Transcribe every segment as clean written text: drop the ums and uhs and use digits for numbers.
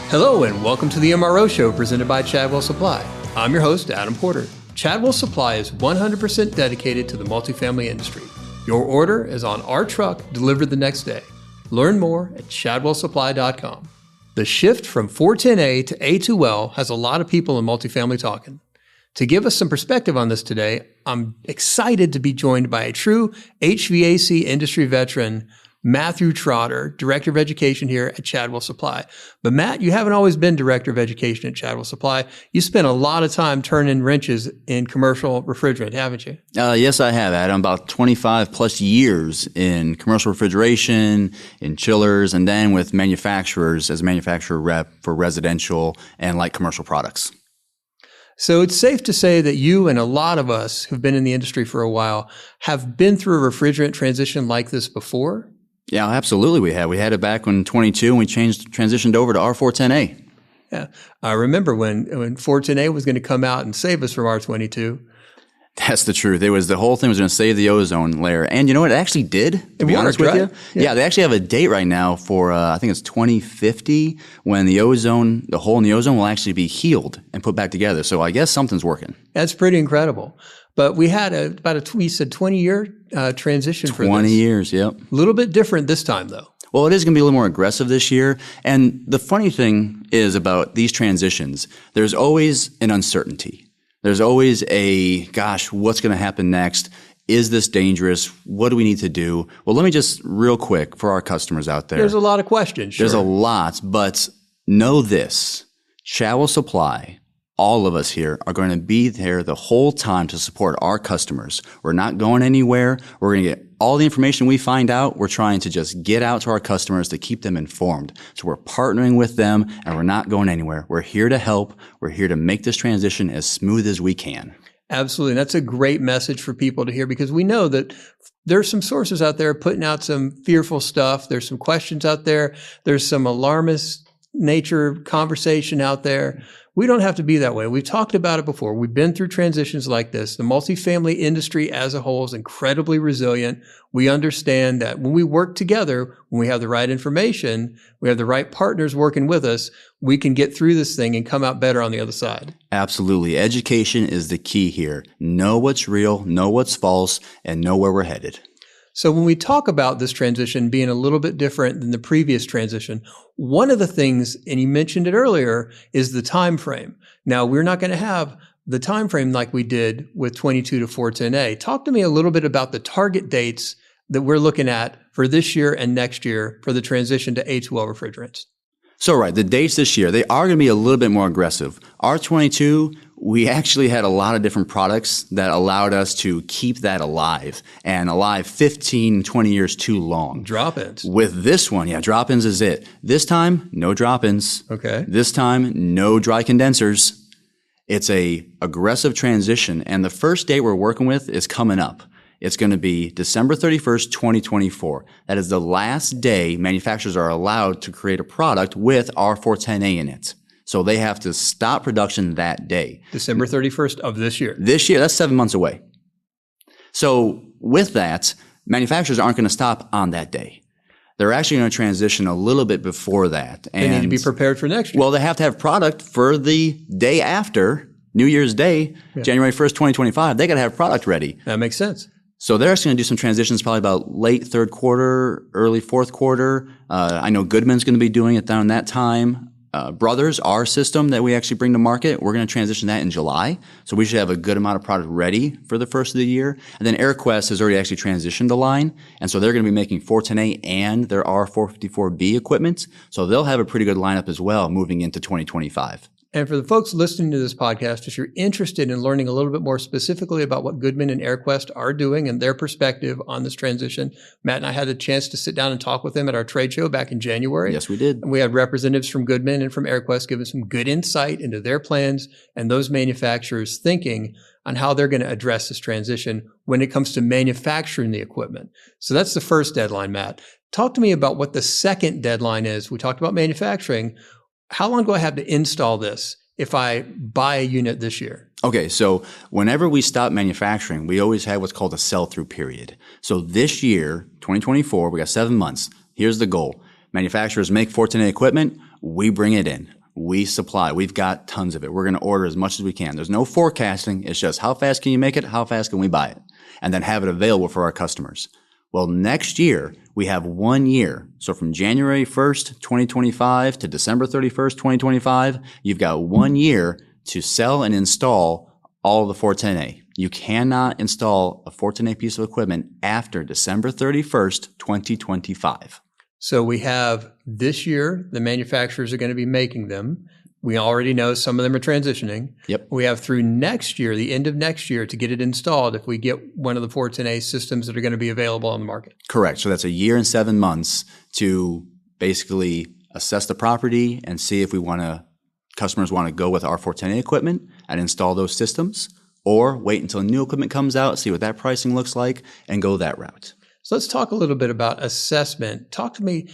Hello and welcome to the MRO show presented by Chadwell Supply. I'm your host, Adam Porter. Chadwell Supply is 100% dedicated to the multifamily industry. Your order is on our truck delivered the next day. Learn more at chadwellsupply.com. The shift from 410A to A2L has a lot of people in multifamily talking. To give us some perspective on this today, I'm excited to be joined by a true HVAC industry veteran, Matthew Trotter, Director of Education here at Chadwell Supply. But Matt, you haven't always been Director of Education at Chadwell Supply. You spent a lot of time turning wrenches in commercial refrigerant, haven't you? Yes, I have, Adam. About 25 plus years in commercial refrigeration, in chillers, and then with manufacturers as a manufacturer rep for residential and light commercial products. So it's safe to say that you and a lot of us who've been in the industry for a while have been through a refrigerant transition like this before? Yeah, absolutely we had. We had it back in 22 and we transitioned over to R410A. Yeah. I remember when 410A was going to come out and save us from R22. That's the truth. The whole thing was going to save the ozone layer. And you know what? It actually did, to be honest with you. Yeah, they actually have a date right now for, I think it's 2050, when the hole in the ozone will actually be healed and put back together. So I guess something's working. That's pretty incredible. But we had about a 20-year transition for this. 20 years, yep. A little bit different this time, though. Well, it is going to be a little more aggressive this year. And the funny thing is about these transitions, there's always an uncertainty. There's always what's going to happen next? Is this dangerous? What do we need to do? Well, let me just real quick for our customers out there. There's a lot of questions. Sure. There's a lot, but know this. Chadwell Supply, all of us here are going to be there the whole time to support our customers. We're not going anywhere. We're going to get all the information we find out. We're trying to just get out to our customers to keep them informed. So we're partnering with them and we're not going anywhere. We're here to help. We're here to make this transition as smooth as we can. Absolutely. That's a great message for people to hear because we know that there's some sources out there putting out some fearful stuff. There's some questions out there. There's some alarmist nature conversation out there. We don't have to be that way. We've talked about it before. We've been through transitions like this. The multifamily industry as a whole is incredibly resilient. We understand that when we work together, when we have the right information, we have the right partners working with us, we can get through this thing and come out better on the other side. Absolutely. Education is the key here. Know what's real, know what's false, and know where we're headed. So when we talk about this transition being a little bit different than the previous transition, one of the things, and you mentioned it earlier, is the time frame. Now, we're not going to have the time frame like we did with 22 to 410A. Talk to me a little bit about the target dates that we're looking at for this year and next year for the transition to A2L refrigerants. So, right, the dates this year, they are going to be a little bit more aggressive. R22, we actually had a lot of different products that allowed us to keep that alive and alive 15, 20 years too long. Drop-ins. With this one, drop-ins is it. This time, no drop-ins. Okay. This time, no dry condensers. It's a aggressive transition, and the first date we're working with is coming up. It's going to be December 31st, 2024. That is the last day manufacturers are allowed to create a product with R410A in it. So they have to stop production that day. December 31st of this year. This year, that's 7 months away. So with that, manufacturers aren't going to stop on that day. They're actually going to transition a little bit before that. And they need to be prepared for next year. Well, they have to have product for the day after New Year's Day, January 1st, 2025. They got to have product ready. That makes sense. So they're actually going to do some transitions probably about late third quarter, early fourth quarter. I know Goodman's going to be doing it down that time. Brothers, our system that we actually bring to market, we're going to transition that in July. So we should have a good amount of product ready for the first of the year. And then AirQuest has already actually transitioned the line. And so they're going to be making 410A and their R454B equipment. So they'll have a pretty good lineup as well moving into 2025. And for the folks listening to this podcast, if you're interested in learning a little bit more specifically about what Goodman and AirQuest are doing and their perspective on this transition, Matt and I had a chance to sit down and talk with them at our trade show back in January. Yes, we did. And we had representatives from Goodman and from AirQuest giving some good insight into their plans and those manufacturers' thinking on how they're going to address this transition when it comes to manufacturing the equipment. So that's the first deadline, Matt. Talk to me about what the second deadline is. We talked about manufacturing. How long do I have to install this if I buy a unit this year? Okay, so whenever we stop manufacturing, we always have what's called a sell-through period. So this year, 2024, we got 7 months. Here's the goal. Manufacturers make 410A equipment. We bring it in. we supply. We've got tons of it. We're going to order as much as we can. There's no forecasting. It's just how fast can you make it? How fast can we buy it? And then have it available for our customers. Well, next year, we have 1 year. So from January 1st, 2025 to December 31st, 2025, you've got 1 year to sell and install all of the 410A. You cannot install a 410A piece of equipment after December 31st, 2025. So we have this year, the manufacturers are going to be making them. We already know some of them are transitioning. Yep. We have through next year, the end of next year, to get it installed if we get one of the 410A systems that are going to be available on the market. Correct. So that's a year and 7 months to basically assess the property and see if customers want to go with our 410A equipment and install those systems, or wait until new equipment comes out, see what that pricing looks like, and go that route. So let's talk a little bit about assessment. Talk to me,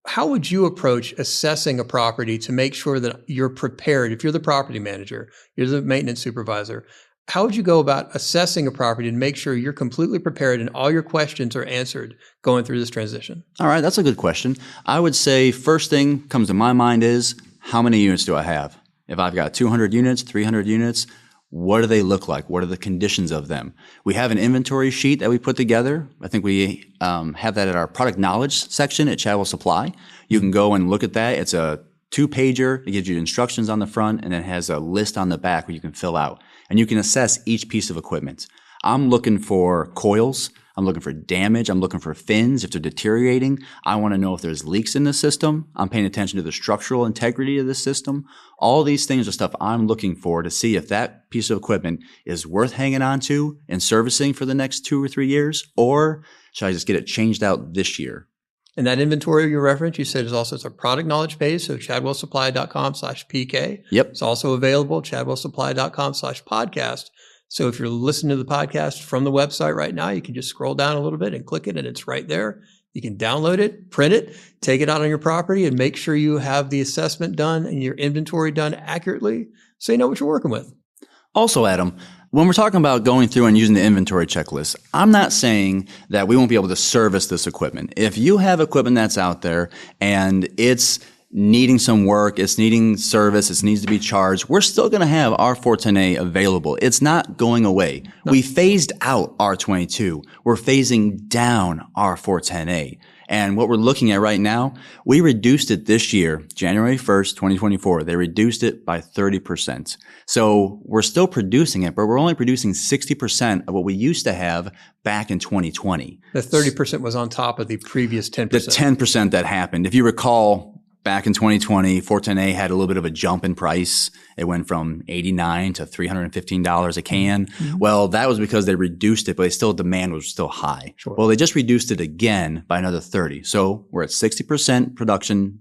how would you approach assessing a property to make sure that you're prepared? If you're the property manager, you're the maintenance supervisor, how would you go about assessing a property to make sure you're completely prepared and all your questions are answered going through this transition? All right, that's a good question. I would say first thing comes to my mind is, how many units do I have? If I've got 200 units, 300 units, what do they look like? What are the conditions of them? We have an inventory sheet that we put together. I think we have that at our product knowledge section at Chadwell Supply. You can go and look at that. It's a 2-pager. It gives you instructions on the front, and it has a list on the back where you can fill out. And you can assess each piece of equipment. I'm looking for coils. I'm looking for damage. I'm looking for fins if they're deteriorating. I want to know if there's leaks in the system. I'm paying attention to the structural integrity of the system. All these things are stuff I'm looking for to see if that piece of equipment is worth hanging on to and servicing for the next 2 or 3 years, or should I just get it changed out this year? And that inventory you referenced, you said is also it's a product knowledge page, so chadwellsupply.com/PK. Yep. It's also available, chadwellsupply.com/podcast. So if you're listening to the podcast from the website right now, you can just scroll down a little bit and click it, and it's right there. You can download it, print it, take it out on your property, and make sure you have the assessment done and your inventory done accurately so you know what you're working with. Also, Adam, when we're talking about going through and using the inventory checklist, I'm not saying that we won't be able to service this equipment. If you have equipment that's out there and it's needing some work, it's needing service, it needs to be charged, we're still going to have our 410A available. It's not going away. No. We phased out R22. We're phasing down our 410A. And what we're looking at right now, we reduced it this year, January 1st, 2024. They reduced it by 30%. So we're still producing it, but we're only producing 60% of what we used to have back in 2020. The 30% was on top of the previous 10%. The 10% that happened. If you recall, back in 2020, 410A had a little bit of a jump in price. It went from $89 to $315 a can. Mm-hmm. Well, that was because they reduced it, but demand was still high. Sure. Well, they just reduced it again by another 30. So we're at 60% production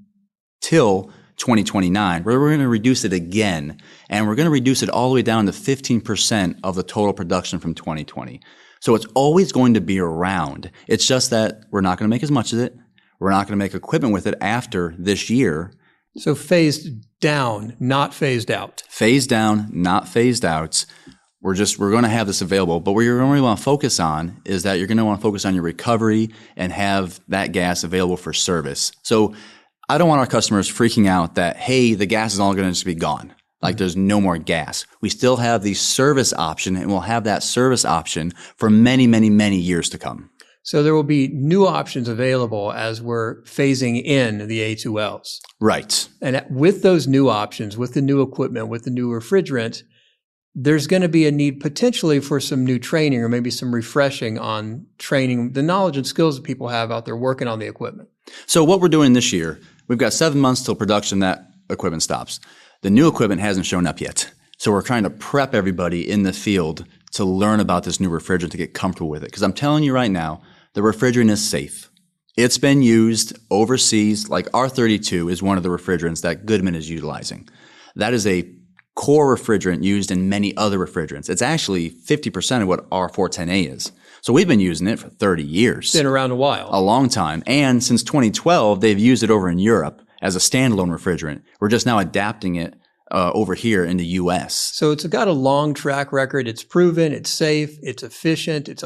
till 2029. We're going to reduce it again, and we're going to reduce it all the way down to 15% of the total production from 2020. So it's always going to be around. It's just that we're not going to make as much of it. We're not going to make equipment with it after this year. So phased down, not phased out. Phased down, not phased out. We're going to have this available, but what you're going to want to focus on is that you're going to want to focus on your recovery and have that gas available for service. So I don't want our customers freaking out that, hey, the gas is all going to just be gone. Like there's no more gas. We still have the service option, and we'll have that service option for many, many, many years to come. So there will be new options available as we're phasing in the A2Ls. Right. And with those new options, with the new equipment, with the new refrigerant, there's going to be a need potentially for some new training or maybe some refreshing on training the knowledge and skills that people have out there working on the equipment. So what we're doing this year, we've got 7 months till production that equipment stops. The new equipment hasn't shown up yet. So we're trying to prep everybody in the field to learn about this new refrigerant, to get comfortable with it. Because I'm telling you right now, the refrigerant is safe. It's been used overseas, like R32 is one of the refrigerants that Goodman is utilizing. That is a core refrigerant used in many other refrigerants. It's actually 50% of what R410A is. So we've been using it for 30 years. It's been around a while. A long time. And since 2012, they've used it over in Europe as a standalone refrigerant. We're just now adapting it over here in the U.S. So it's got a long track record. It's proven, it's safe, it's efficient, it's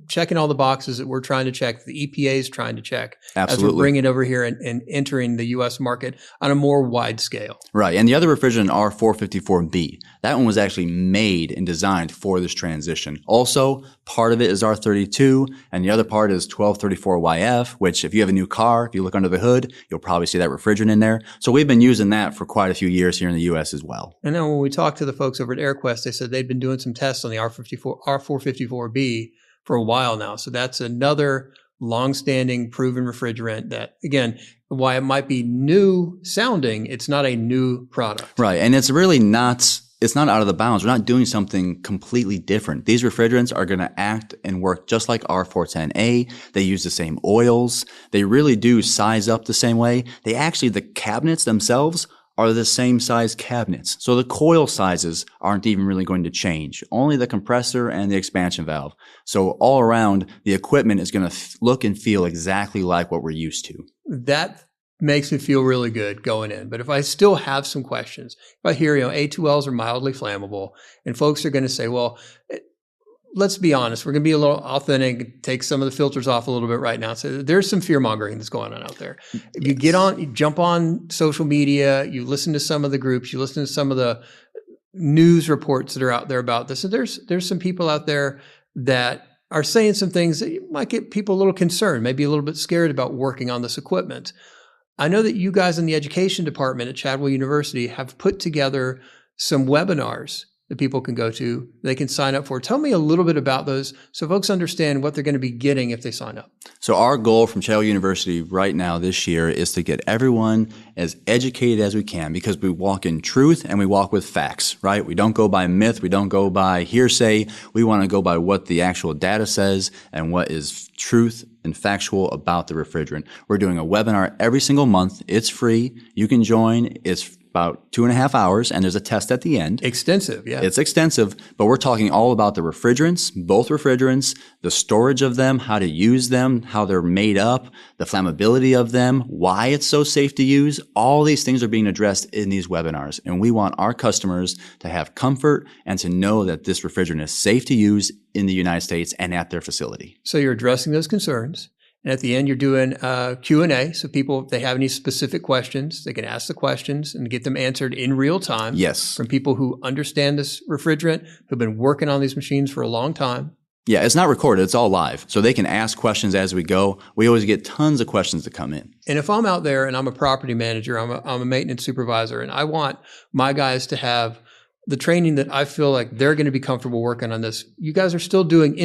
checking all the boxes that we're trying to check, the EPA is trying to check Absolutely. as we're bringing it over here and entering the U.S. market on a more wide scale. Right. And the other refrigerant, R454B, that one was actually made and designed for this transition. Also, part of it is R32, and the other part is 1234YF, which if you have a new car, if you look under the hood, you'll probably see that refrigerant in there. So we've been using that for quite a few years here in the U.S. as well. And then when we talked to the folks over at AirQuest, they said they'd been doing some tests on the R454B for a while now. So that's another long-standing proven refrigerant that, again, why it might be new sounding, it's not a new product. Right. And it's really not out of the bounds. We're not doing something completely different. These refrigerants are going to act and work just like R410A. They use the same oils. They really do size up the same way. The cabinets themselves are the same size cabinets. So the coil sizes aren't even really going to change. Only the compressor and the expansion valve. So all around, the equipment is going to look and feel exactly like what we're used to. That makes me feel really good going in. But if I still have some questions, if I hear, A2Ls are mildly flammable, and folks are going to say, well, let's be honest, we're going to be a little authentic, take some of the filters off a little bit right now. So there's some fear mongering that's going on out there. Yes. You jump on social media, you listen to some of the groups, you listen to some of the news reports that are out there about this. And there's some people out there that are saying some things that might get people a little concerned, maybe a little bit scared about working on this equipment. I know that you guys in the education department at Chadwell University have put together some webinars that people can go to, they can sign up for. Tell me a little bit about those so folks understand what they're going to be getting if they sign up. So our goal from Chadwell University right now this year is to get everyone as educated as we can, because we walk in truth and we walk with facts, right? We don't go by myth. We don't go by hearsay. We want to go by what the actual data says and what is truth and factual about the refrigerant. We're doing a webinar every single month. It's free. You can join. It's about 2.5 hours, and there's a test at the end. Extensive, yeah. It's extensive, but we're talking all about the refrigerants, both refrigerants, the storage of them, how to use them, how they're made up, the flammability of them, why it's so safe to use. All these things are being addressed in these webinars, and we want our customers to have comfort and to know that this refrigerant is safe to use in the United States and at their facility. So you're addressing those concerns. And at the end, you're doing Q&A. So people, if they have any specific questions, they can ask the questions and get them answered in real time. Yes. From people who understand this refrigerant, who've been working on these machines for a long time. Yeah, it's not recorded. It's all live. So they can ask questions as we go. We always get tons of questions that come in. And if I'm out there and I'm a property manager, I'm a maintenance supervisor, and I want my guys to have the training that I feel like they're going to be comfortable working on this. You guys are still doing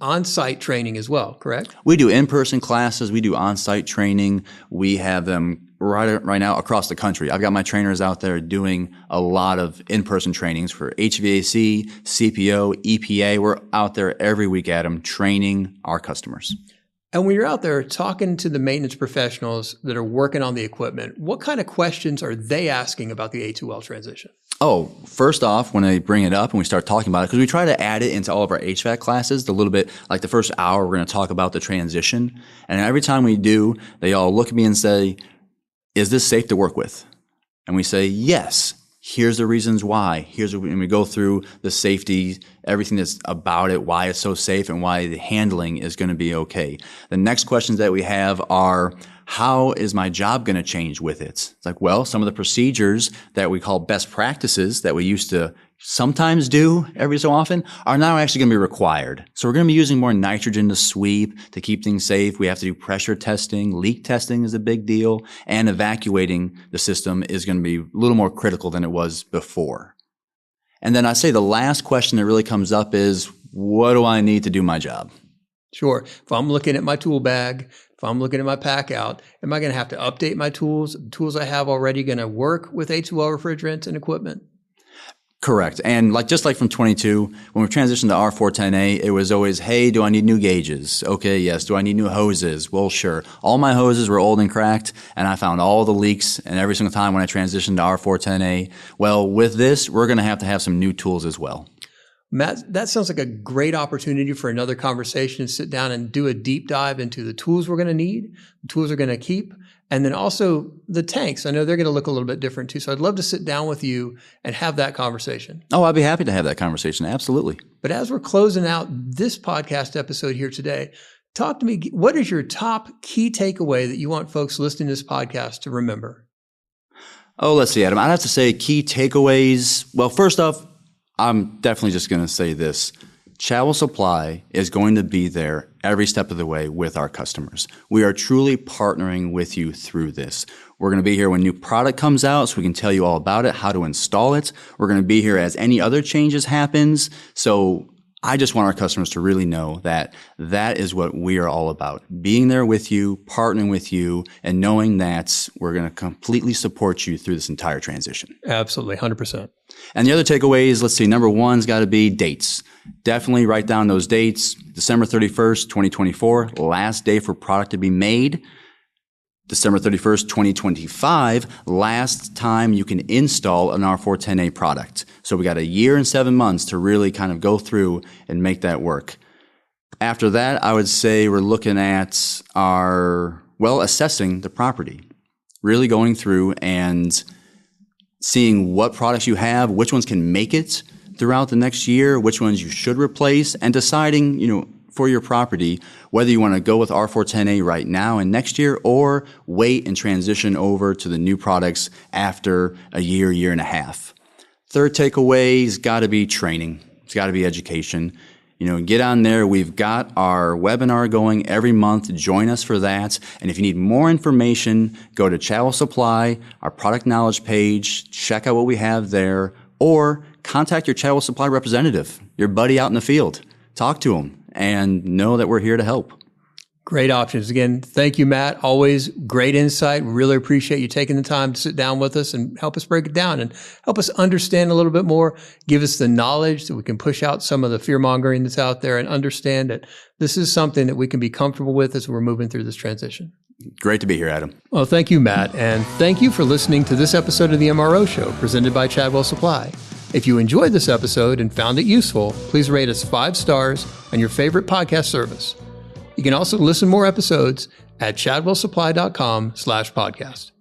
on-site training as well, correct? We do in-person classes. We do on-site training. We have them right now across the country. I've got my trainers out there doing a lot of in-person trainings for HVAC, CPO, EPA. We're out there every week, Adam, training our customers. And when you're out there talking to the maintenance professionals that are working on the equipment, what kind of questions are they asking about the A2L transition? Oh, first off, when they bring it up and we start talking about it, because we try to add it into all of our HVAC classes, a little bit like the first hour, we're going to talk about the transition. And every time we do, they all look at me and say, is this safe to work with? And we say, yes. Here's the reasons why. And we go through the safety, everything that's about it, why it's so safe, and why the handling is going to be okay. The next questions that we have are, how is my job going to change with it? It's like, well, some of the procedures that we call best practices that we used to sometimes do every so often are now actually going to be required. So we're going to be using more nitrogen to sweep to keep things safe. We have to do pressure testing. Leak testing is a big deal. And evacuating the system is going to be a little more critical than it was before. And then I say the last question that really comes up is, what do I need to do my job? Sure. If I'm looking at my tool bag, if I'm looking at my pack out, am I going to have to update my tools? The tools I have already going to work with A2L refrigerants and equipment? Correct. And just like from 22, when we transitioned to R410A, it was always, hey, do I need new gauges? Okay, yes. Do I need new hoses? Well, sure. All my hoses were old and cracked, and I found all the leaks, and every single time when I transitioned to R410A. Well, with this, we're going to have some new tools as well. Matt, that sounds like a great opportunity for another conversation to sit down and do a deep dive into the tools we're going to need, the tools we're going to keep, and then also the tanks. I know they're going to look a little bit different too. So I'd love to sit down with you and have that conversation. Oh, I'd be happy to have that conversation. Absolutely. But as we're closing out this podcast episode here today, talk to me. What is your top key takeaway that you want folks listening to this podcast to remember? Oh, let's see, Adam. I'd have to say key takeaways. Well, first off, I'm definitely just going to say this. Chadwell Supply is going to be there every step of the way with our customers. We are truly partnering with you through this. We're going to be here when new product comes out so we can tell you all about it, how to install it. We're going to be here as any other changes happens. So I just want our customers to really know that that is what we are all about. Being there with you, partnering with you, and knowing that we're going to completely support you through this entire transition. Absolutely, 100%. And the other takeaways, let's see, number one's got to be dates. Definitely write down those dates. December 31st, 2024, last day for product to be made. December 31st, 2025, last time you can install an R410A product. So we got a year and 7 months to really kind of go through and make that work. After that, I would say we're looking at assessing the property. Really going through and seeing what products you have, which ones can make it throughout the next year, which ones you should replace, and deciding, for your property, whether you want to go with R410A right now and next year or wait and transition over to the new products after a year and a half. Third takeaway's got to be training. It's got to be education. Get on there. We've got our webinar going every month. Join us for that. And if you need more information, go to Chadwell Supply, our product knowledge page, check out what we have there, or contact your Chadwell Supply representative, your buddy out in the field. Talk to them and know that we're here to help. Great options. Again, thank you, Matt. Always great insight. We really appreciate you taking the time to sit down with us and help us break it down and help us understand a little bit more, give us the knowledge that we can push out some of the fear-mongering that's out there and understand that this is something that we can be comfortable with as we're moving through this transition. Great to be here, Adam. Well, thank you, Matt. And thank you for listening to this episode of the MRO Show presented by Chadwell Supply. If you enjoyed this episode and found it useful, please rate us 5 stars on your favorite podcast service. You can also listen to more episodes at chadwellsupply.com/podcast.